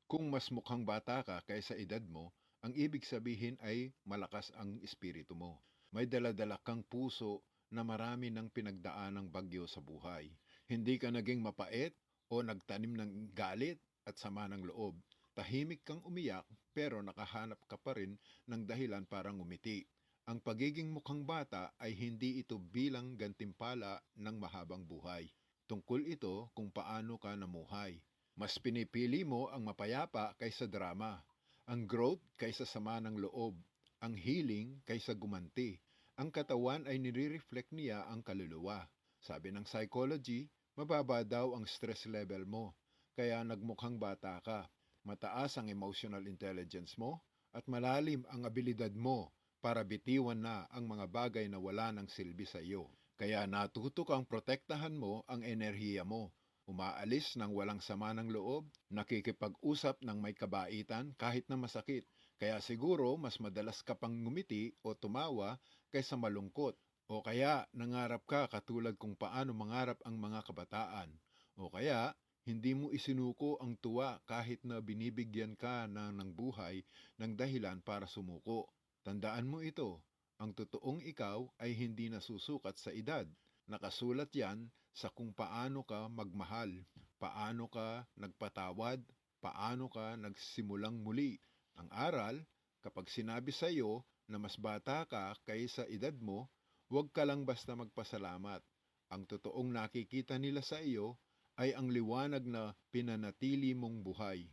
Kung mas mukhang bata ka kaysa edad mo, ang ibig sabihin ay malakas ang espiritu mo. May daladala kang puso na marami ng pinagdaanang bagyo sa buhay. Hindi ka naging mapait o nagtanim ng galit at sama ng loob. Tahimik kang umiyak pero nakahanap ka pa rin ng dahilan para ngumiti. Ang pagiging mukhang bata ay hindi ito bilang gantimpala ng mahabang buhay. Tungkol ito kung paano ka namuhay. Mas pinipili mo ang mapayapa kaysa drama, ang growth kaysa sama ng loob, ang healing kaysa gumanti. Ang katawan ay nire-reflect niya ang kaluluwa. Sabi ng psychology, mababa daw ang stress level mo, kaya nagmukhang bata ka. Mataas ang emotional intelligence mo at malalim ang abilidad mo para bitiwan na ang mga bagay na wala ng silbi sa iyo. Kaya natuto kang protektahan mo ang enerhiya mo. Umaalis ng walang sama ng loob, nakikipag-usap ng may kabaitan kahit na masakit. Kaya siguro mas madalas ka pang ngumiti o tumawa kaysa malungkot. O kaya nangarap ka katulad kung paano mangarap ang mga kabataan. O kaya hindi mo isinuko ang tuwa kahit na binibigyan ka ng buhay ng dahilan para sumuko. Tandaan mo ito, ang totoong ikaw ay hindi nasusukat sa edad. Nakasulat yan sa kung paano ka magmahal, paano ka nagpatawad, paano ka nagsimulang muli. Ang aral, kapag sinabi sa iyo na mas bata ka kaysa edad mo, huwag ka lang basta magpasalamat. Ang totoong nakikita nila sa iyo ay ang liwanag na pinanatili mong buhay.